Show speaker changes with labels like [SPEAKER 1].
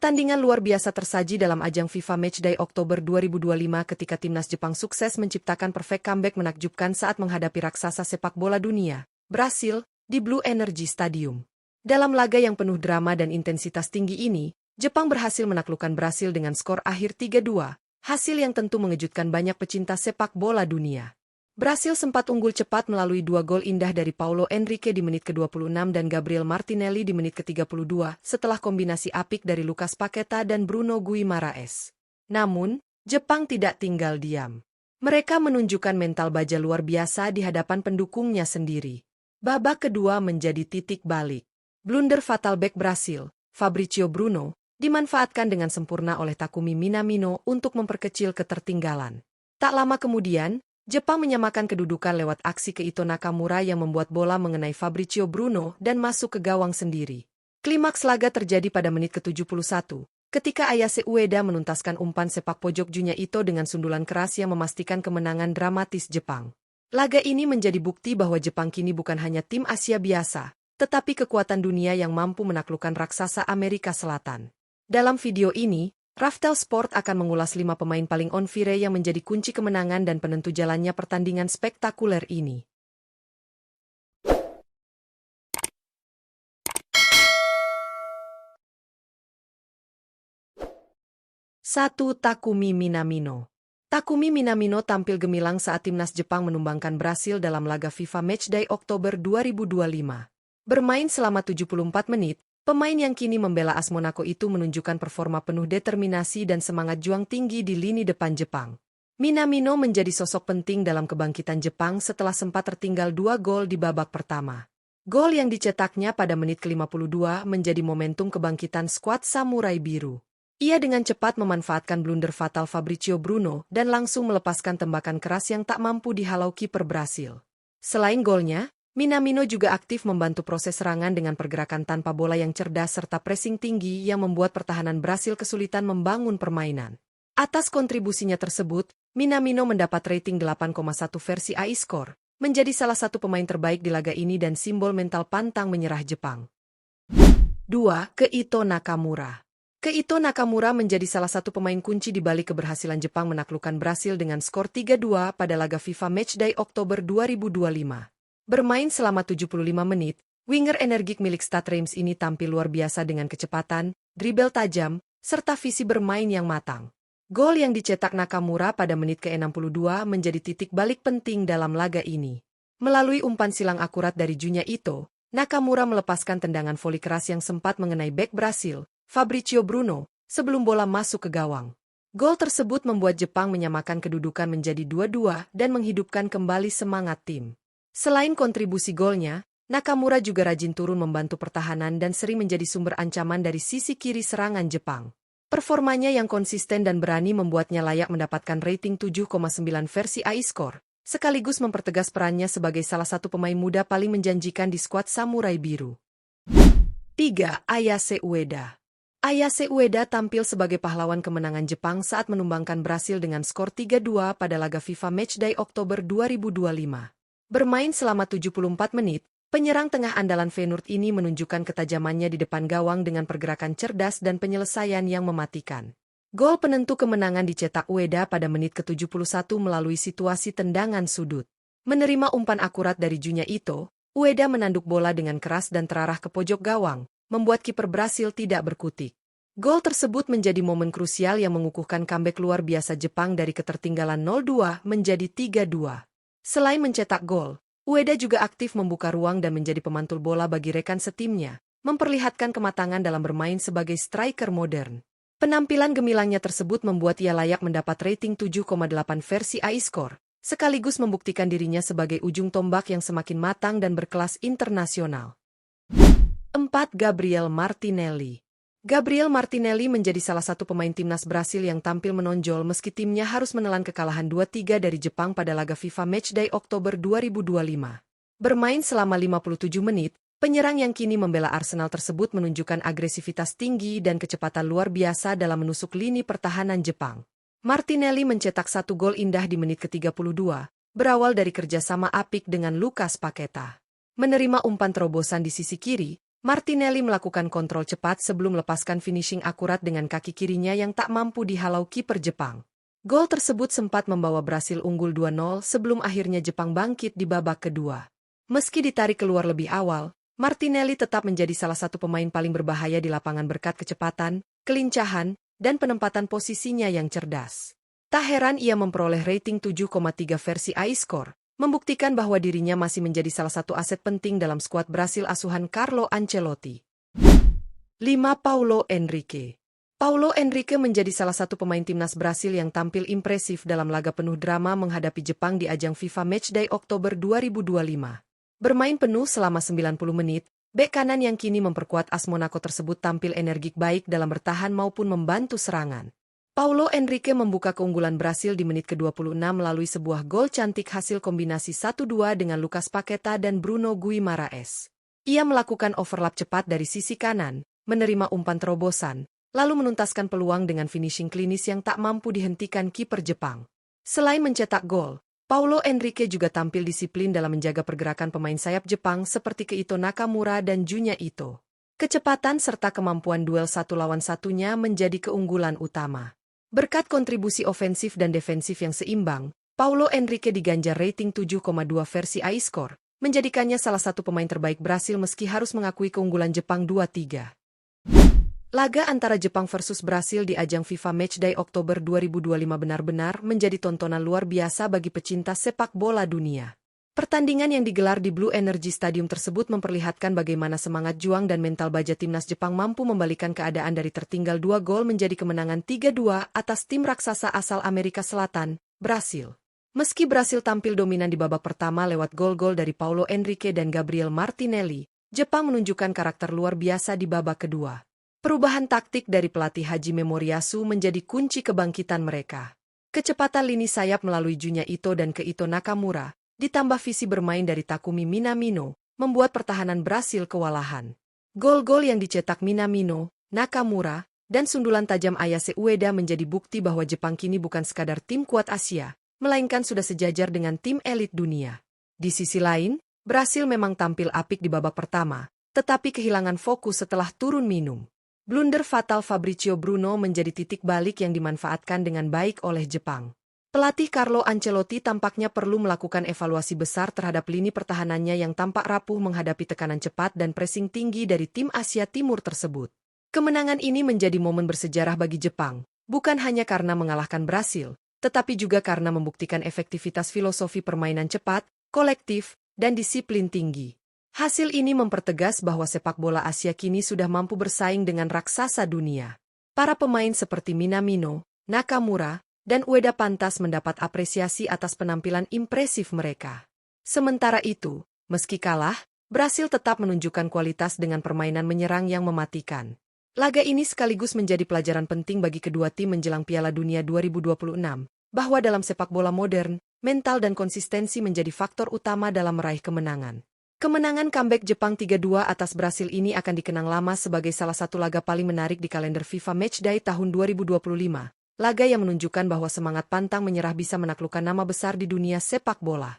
[SPEAKER 1] Pertandingan luar biasa tersaji dalam ajang FIFA Matchday Oktober 2025 ketika timnas Jepang sukses menciptakan perfect comeback menakjubkan saat menghadapi raksasa sepak bola dunia, Brasil, di Blue Energy Stadium. Dalam laga yang penuh drama dan intensitas tinggi ini, Jepang berhasil menaklukkan Brasil dengan skor akhir 3-2, hasil yang tentu mengejutkan banyak pecinta sepak bola dunia. Brasil sempat unggul cepat melalui 2 gol indah dari Paulo Henrique di menit ke-26 dan Gabriel Martinelli di menit ke-32 setelah kombinasi apik dari Lucas Paqueta dan Bruno Guimaraes. Namun, Jepang tidak tinggal diam. Mereka menunjukkan mental baja luar biasa di hadapan pendukungnya sendiri. Babak kedua menjadi titik balik. Blunder fatal bek Brasil, Fabrizio Bruno, dimanfaatkan dengan sempurna oleh Takumi Minamino untuk memperkecil ketertinggalan. Tak lama kemudian, Jepang menyamakan kedudukan lewat aksi Keito Nakamura yang membuat bola mengenai Fabrizio Bruno dan masuk ke gawang sendiri. Klimaks laga terjadi pada menit ke-71, ketika Ayase Ueda menuntaskan umpan sepak pojok Junya Ito dengan sundulan keras yang memastikan kemenangan dramatis Jepang. Laga ini menjadi bukti bahwa Jepang kini bukan hanya tim Asia biasa, tetapi kekuatan dunia yang mampu menaklukkan raksasa Amerika Selatan. Dalam video ini, Raftel Sport akan mengulas 5 pemain paling on fire yang menjadi kunci kemenangan dan penentu jalannya pertandingan spektakuler ini. 1. Takumi Minamino. Takumi Minamino tampil gemilang saat timnas Jepang menumbangkan Brasil dalam laga FIFA Matchday Oktober 2025. Bermain selama 74 menit, pemain yang kini membela AS Monaco itu menunjukkan performa penuh determinasi dan semangat juang tinggi di lini depan Jepang. Minamino menjadi sosok penting dalam kebangkitan Jepang setelah sempat tertinggal 2 gol di babak pertama. Gol yang dicetaknya pada menit ke-52 menjadi momentum kebangkitan skuad Samurai Biru. Ia dengan cepat memanfaatkan blunder fatal Fabrizio Bruno dan langsung melepaskan tembakan keras yang tak mampu dihalau kiper Brasil. Selain golnya, Minamino juga aktif membantu proses serangan dengan pergerakan tanpa bola yang cerdas serta pressing tinggi yang membuat pertahanan Brasil kesulitan membangun permainan. Atas kontribusinya tersebut, Minamino mendapat rating 8,1 versi AI Score, menjadi salah satu pemain terbaik di laga ini dan simbol mental pantang menyerah Jepang. 2. Keito Nakamura. Keito Nakamura menjadi salah satu pemain kunci di balik keberhasilan Jepang menaklukkan Brasil dengan skor 3-2 pada laga FIFA Matchday Oktober 2025. Bermain selama 75 menit, winger energik milik Stade Reims ini tampil luar biasa dengan kecepatan, dribble tajam, serta visi bermain yang matang. Gol yang dicetak Nakamura pada menit ke-62 menjadi titik balik penting dalam laga ini. Melalui umpan silang akurat dari Junya Ito, Nakamura melepaskan tendangan voli keras yang sempat mengenai bek Brasil, Fabrizio Bruno, sebelum bola masuk ke gawang. Gol tersebut membuat Jepang menyamakan kedudukan menjadi 2-2 dan menghidupkan kembali semangat tim. Selain kontribusi golnya, Nakamura juga rajin turun membantu pertahanan dan sering menjadi sumber ancaman dari sisi kiri serangan Jepang. Performanya yang konsisten dan berani membuatnya layak mendapatkan rating 7,9 versi AI Score, sekaligus mempertegas perannya sebagai salah satu pemain muda paling menjanjikan di skuad Samurai Biru. 3. Ayase Ueda. Ayase Ueda tampil sebagai pahlawan kemenangan Jepang saat menumbangkan Brasil dengan skor 3-2 pada laga FIFA Matchday Oktober 2025. Bermain selama 74 menit, penyerang tengah andalan Feyenoord ini menunjukkan ketajamannya di depan gawang dengan pergerakan cerdas dan penyelesaian yang mematikan. Gol penentu kemenangan dicetak Ueda pada menit ke-71 melalui situasi tendangan sudut. Menerima umpan akurat dari Junya Ito, Ueda menanduk bola dengan keras dan terarah ke pojok gawang, membuat kiper Brasil tidak berkutik. Gol tersebut menjadi momen krusial yang mengukuhkan comeback luar biasa Jepang dari ketertinggalan 0-2 menjadi 3-2. Selain mencetak gol, Ueda juga aktif membuka ruang dan menjadi pemantul bola bagi rekan setimnya, memperlihatkan kematangan dalam bermain sebagai striker modern. Penampilan gemilangnya tersebut membuat ia layak mendapat rating 7,8 versi AI Score, sekaligus membuktikan dirinya sebagai ujung tombak yang semakin matang dan berkelas internasional. 4. Gabriel Martinelli. Gabriel Martinelli menjadi salah satu pemain timnas Brasil yang tampil menonjol meski timnya harus menelan kekalahan 2-3 dari Jepang pada laga FIFA Matchday Oktober 2025. Bermain selama 57 menit, penyerang yang kini membela Arsenal tersebut menunjukkan agresivitas tinggi dan kecepatan luar biasa dalam menusuk lini pertahanan Jepang. Martinelli mencetak 1 gol indah di menit ke-32, berawal dari kerjasama apik dengan Lucas Paqueta. Menerima umpan terobosan di sisi kiri, Martinelli melakukan kontrol cepat sebelum melepaskan finishing akurat dengan kaki kirinya yang tak mampu dihalau kiper Jepang. Gol tersebut sempat membawa Brasil unggul 2-0 sebelum akhirnya Jepang bangkit di babak kedua. Meski ditarik keluar lebih awal, Martinelli tetap menjadi salah satu pemain paling berbahaya di lapangan berkat kecepatan, kelincahan, dan penempatan posisinya yang cerdas. Tak heran ia memperoleh rating 7,3 versi iScore, membuktikan bahwa dirinya masih menjadi salah satu aset penting dalam skuad Brasil asuhan Carlo Ancelotti. 5. Paulo Henrique. Paulo Henrique menjadi salah satu pemain timnas Brasil yang tampil impresif dalam laga penuh drama menghadapi Jepang di ajang FIFA Matchday Oktober 2025. Bermain penuh selama 90 menit, bek kanan yang kini memperkuat AS Monaco tersebut tampil energik baik dalam bertahan maupun membantu serangan. Paulo Henrique membuka keunggulan Brasil di menit ke-26 melalui sebuah gol cantik hasil kombinasi 1-2 dengan Lucas Paqueta dan Bruno Guimaraes. Ia melakukan overlap cepat dari sisi kanan, menerima umpan terobosan, lalu menuntaskan peluang dengan finishing klinis yang tak mampu dihentikan kiper Jepang. Selain mencetak gol, Paulo Henrique juga tampil disiplin dalam menjaga pergerakan pemain sayap Jepang seperti Keito Nakamura dan Junya Ito. Kecepatan serta kemampuan duel satu lawan satunya menjadi keunggulan utama. Berkat kontribusi ofensif dan defensif yang seimbang, Paulo Henrique diganjar rating 7,2 versi iScore, menjadikannya salah satu pemain terbaik Brasil meski harus mengakui keunggulan Jepang 2-3. Laga antara Jepang versus Brasil di ajang FIFA Matchday Oktober 2025 benar-benar menjadi tontonan luar biasa bagi pecinta sepak bola dunia. Pertandingan yang digelar di Blue Energy Stadium tersebut memperlihatkan bagaimana semangat juang dan mental baja timnas Jepang mampu membalikan keadaan dari tertinggal 2 gol menjadi kemenangan 3-2 atas tim raksasa asal Amerika Selatan, Brasil. Meski Brasil tampil dominan di babak pertama lewat gol-gol dari Paulo Henrique dan Gabriel Martinelli, Jepang menunjukkan karakter luar biasa di babak kedua. Perubahan taktik dari pelatih Hajime Moriyasu menjadi kunci kebangkitan mereka. Kecepatan lini sayap melalui Junya Ito dan Keito Nakamura, ditambah visi bermain dari Takumi Minamino, membuat pertahanan Brasil kewalahan. Gol-gol yang dicetak Minamino, Nakamura, dan sundulan tajam Ayase Ueda menjadi bukti bahwa Jepang kini bukan sekadar tim kuat Asia, melainkan sudah sejajar dengan tim elit dunia. Di sisi lain, Brasil memang tampil apik di babak pertama, tetapi kehilangan fokus setelah turun minum. Blunder fatal Fabrizio Bruno menjadi titik balik yang dimanfaatkan dengan baik oleh Jepang. Pelatih Carlo Ancelotti tampaknya perlu melakukan evaluasi besar terhadap lini pertahanannya yang tampak rapuh menghadapi tekanan cepat dan pressing tinggi dari tim Asia Timur tersebut. Kemenangan ini menjadi momen bersejarah bagi Jepang, bukan hanya karena mengalahkan Brasil, tetapi juga karena membuktikan efektivitas filosofi permainan cepat, kolektif, dan disiplin tinggi. Hasil ini mempertegas bahwa sepak bola Asia kini sudah mampu bersaing dengan raksasa dunia. Para pemain seperti Minamino, Nakamura, dan Ueda pantas mendapat apresiasi atas penampilan impresif mereka. Sementara itu, meski kalah, Brasil tetap menunjukkan kualitas dengan permainan menyerang yang mematikan. Laga ini sekaligus menjadi pelajaran penting bagi kedua tim menjelang Piala Dunia 2026, bahwa dalam sepak bola modern, mental dan konsistensi menjadi faktor utama dalam meraih kemenangan. Kemenangan comeback Jepang 3-2 atas Brasil ini akan dikenang lama sebagai salah satu laga paling menarik di kalender FIFA Matchday tahun 2025. Laga yang menunjukkan bahwa semangat pantang menyerah bisa menaklukkan nama besar di dunia sepak bola.